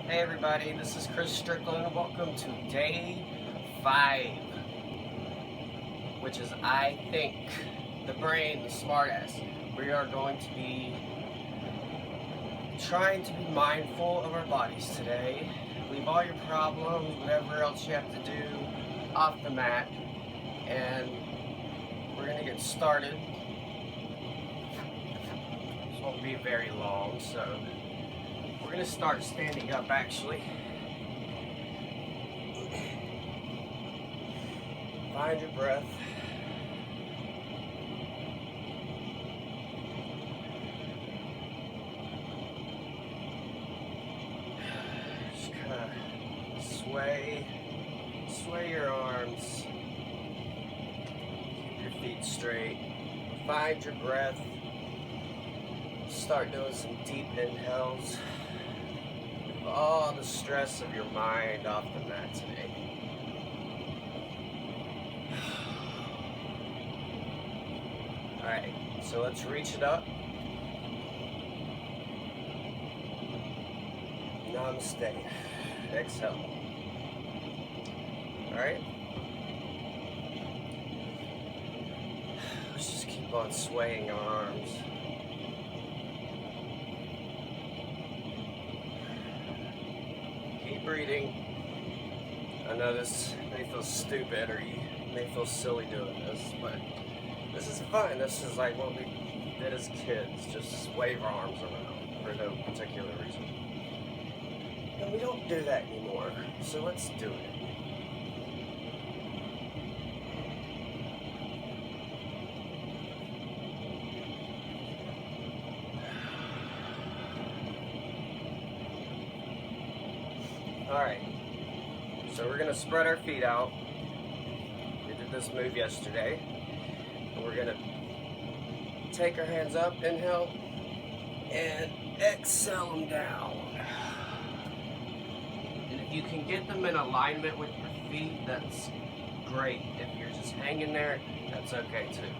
Hey everybody, this is Strickland. Welcome to day 5, which is I Think, the brain, the smartass. We are going to be trying to be mindful of our bodies today. Leave all your problems, whatever else you have to do, off the mat, and we're going to get started. This won't be very long, so we're going to start standing up actually. Find your breath. Just kind of sway your arms. Keep your feet straight. Find your breath. Start doing some deep inhales. Move all the stress of your mind off the mat today. Alright, so let's reach it up. Namaste. Exhale. Alright. Let's just keep on swaying our arms. Keep breathing. I know this may feel stupid or you may feel silly doing this, but this is fun. This is like what we did as kids, just wave our arms around for no particular reason. And we don't do that anymore, so let's do it. Alright, so we're going to spread our feet out. We did this move yesterday. And we're going to take our hands up, inhale, and exhale them down. And if you can get them in alignment with your feet, that's great. If you're just hanging there, that's okay too.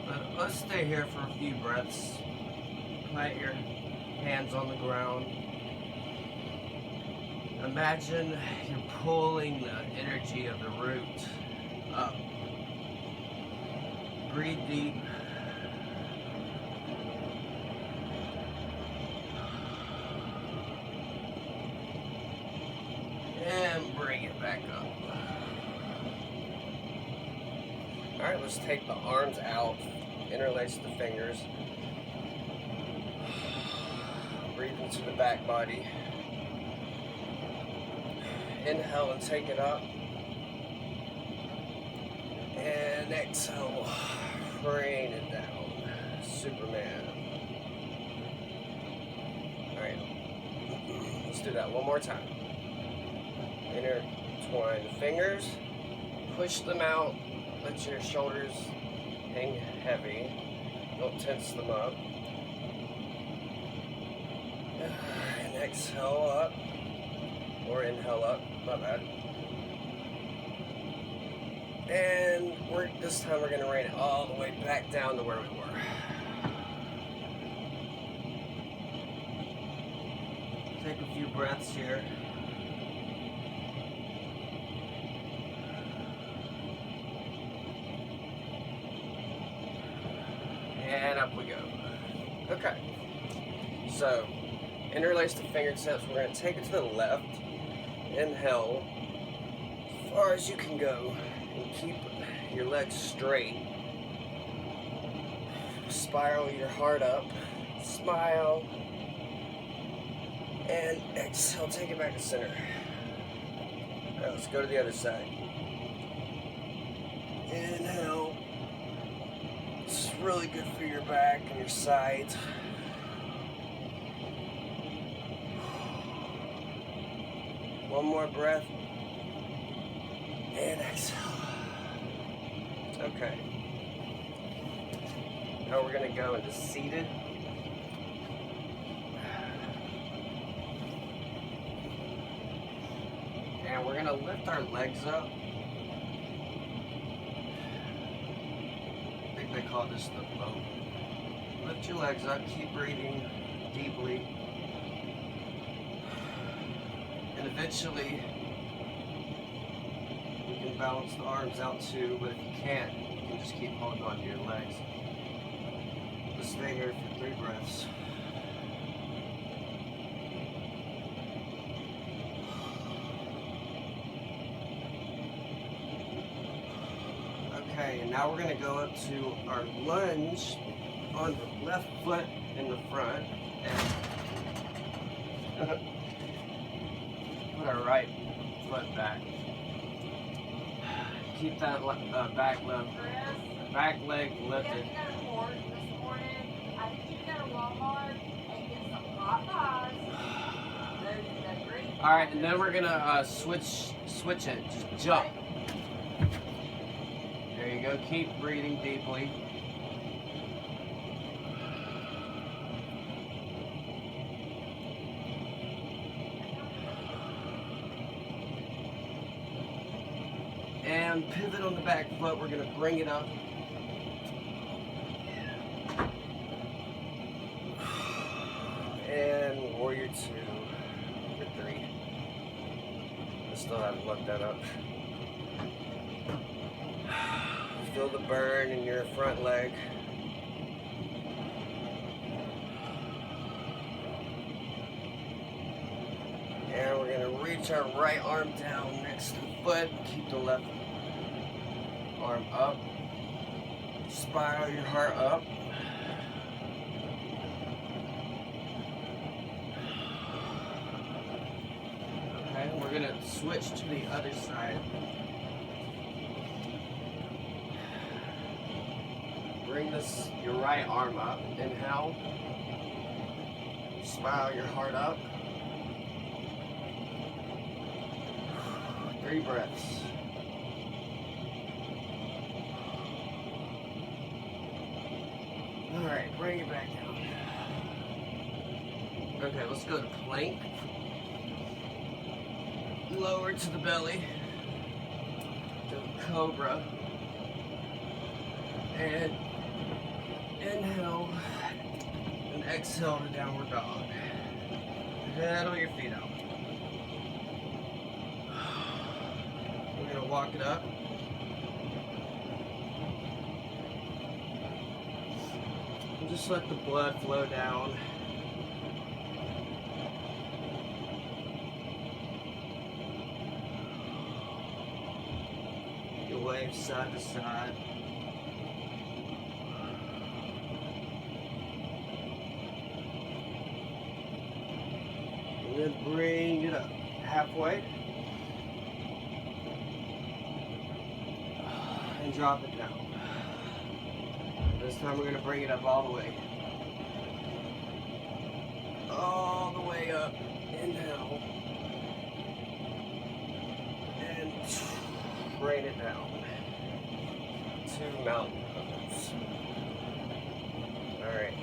But let's stay here for a few breaths. Plant your hands on the ground. Imagine you're pulling the energy of the root up. Breathe deep. And bring it back up. Alright, let's take the arms out. Interlace the fingers. Breathe into the back body. Inhale and take it up. And exhale, rain it down. Superman. Alright, let's do that one more time. Intertwine the fingers, push them out, let your shoulders hang heavy, don't tense them up. And exhale up, or inhale up, my bad. And this time we're going to rain it all the way back down to where we were. Take a few breaths here. And up we go. Okay. So, interlace the fingertips. We're going to take it to the left. Inhale as far as you can go. And keep your legs straight. Spiral your heart up. Smile. And exhale, take it back to center. Alright, let's go to the other side. Inhale. It's really good for your back and your sides. One more breath. And exhale. Okay. Now we're going to go into seated. And we're going to lift our legs up. I think they call this the boat. Lift your legs up, keep breathing deeply. eventually you can balance the arms out too, but if you can't, you can just keep holding on to your legs. Just stay here for 3 breaths. Okay, and now we're going to go up to our lunge on the left foot in the front and put our right foot back. Keep that back leg lifted. All right, and then we're gonna switch it. Just jump. There you go. Keep breathing deeply. And pivot on the back foot. We're gonna bring it up. And warrior 2 for 3. I still haven't looked that up. Feel the burn in your front leg. And we're gonna reach our right arm down next to the foot. Keep the left arm up. Spiral your heart up. Okay, we're gonna switch to the other side. Bring your right arm up. Inhale. Spiral your heart up. 3 breaths. All right, bring it back down. Okay, let's go to plank. Lower to the belly. To cobra. And inhale and exhale to downward dog. Pedal your feet out. We're gonna walk it up. And just let the blood flow down. You wave side to side. And then bring it up halfway and drop it down. This time we're going to bring it up all the way. All the way up. Inhale. And rain it down. 2 mountain pose. All right.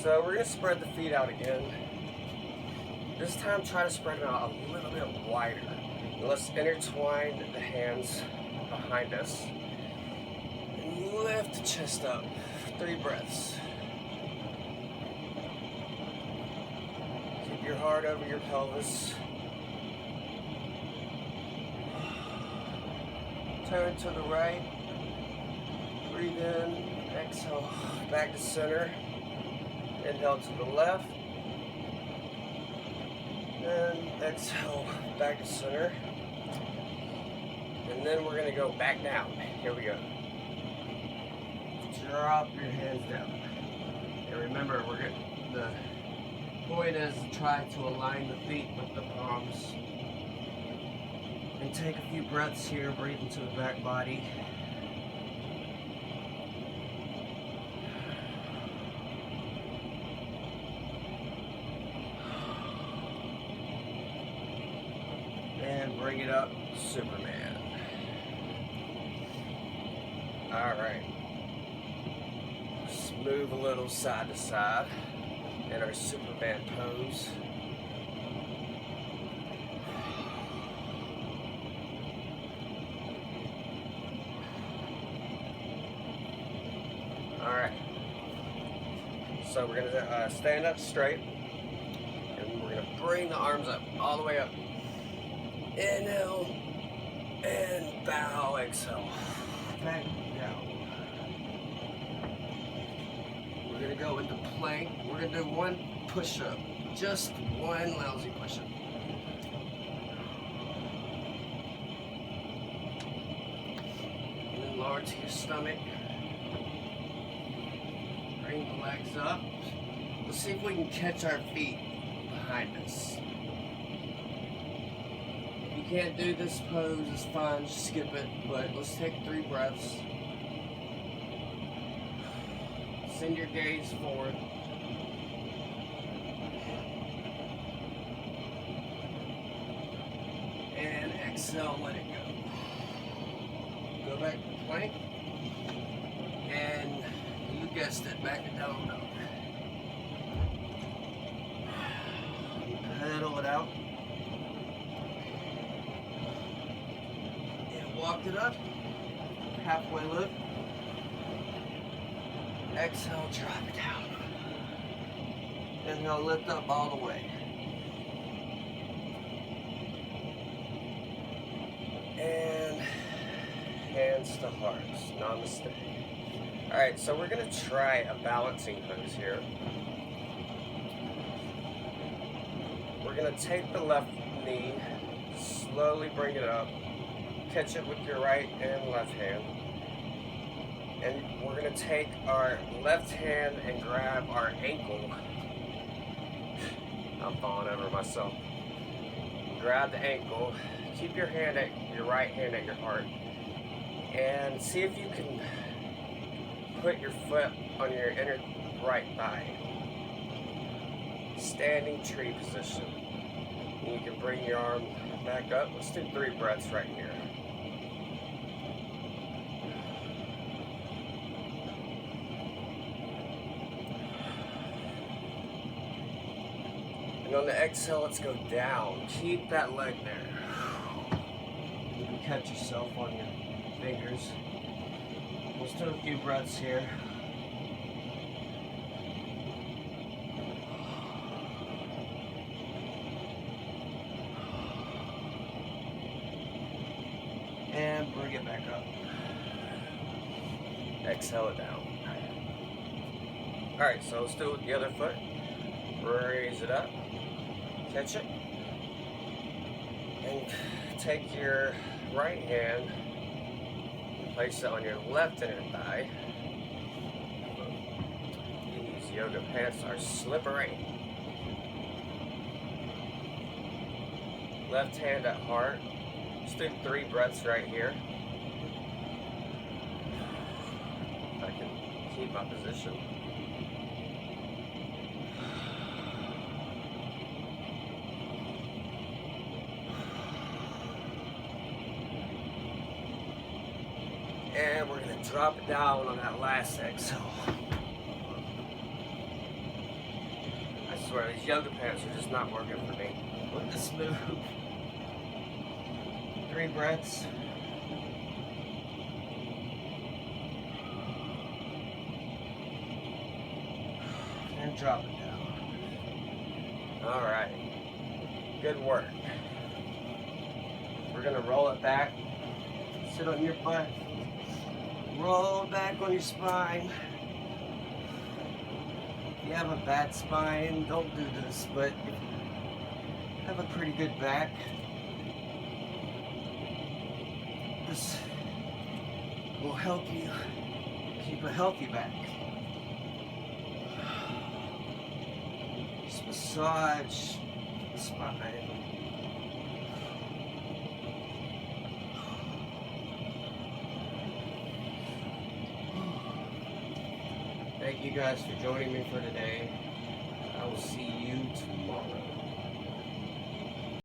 So we're going to spread the feet out again. This time try to spread them out a little bit wider. And let's intertwine the hands behind us. And lift the chest up. 3 breaths. Keep your heart over your pelvis. Turn to the right. Breathe in. Exhale. Back to center. Inhale to the left, and exhale back to center, and then we're going to go back down. Here we go. Drop your hands down. And remember, the point is to try to align the feet with the palms. And take a few breaths here, breathe into the back body. And bring it up, Superman. All right. Just move a little side to side in our Superman pose. So we're gonna stand up straight, and we're gonna bring the arms up, all the way up. Inhale, and bow, exhale. Back down. We're gonna go into plank. We're gonna do one push-up, just one lousy push-up. And then lower to your stomach. Bring the legs up. Let's see if we can catch our feet behind us. If you can't do this pose, it's fine, just skip it. But let's take 3 breaths. Send your gaze forward. And exhale, let it go. Go back to plank. And you guessed it, back to down dog. Pedal it out. And walk it up. Halfway lift. Exhale, drop it down. Inhale, lift up all the way. And hands to hearts. Namaste. Alright, so we're going to try a balancing pose here. We're going to take the left knee, slowly bring it up, catch it with your right and left hand. And we're going to take our left hand and grab our ankle. I'm falling over myself. Grab the ankle, keep your right hand at your heart, and see if you can put your foot on your inner right thigh. Standing tree position. And you can bring your arm back up. Let's do 3 breaths right here. And on the exhale, let's go down. Keep that leg there. You can catch yourself on your fingers. Let's do a few breaths here. And bring it back up. Exhale it down. Alright, so let's do it with the other foot. Raise it up. Catch it. And take your right hand, place it on your left inner thigh. These yoga pants are slippery. Left hand at heart. Just do 3 breaths right here. If I can keep my position. And we're going to drop it down on that last exhale. I swear, these yoga pants are just not working for me. With this move. 3 breaths. And drop it down. Alright. Good work. We're going to roll it back. Sit on your butt. Roll back on your spine. If you have a bad spine, don't do this, but if you have a pretty good back, this will help you keep a healthy back. Just massage the spine. Thank you guys for joining me for today. I will see you tomorrow.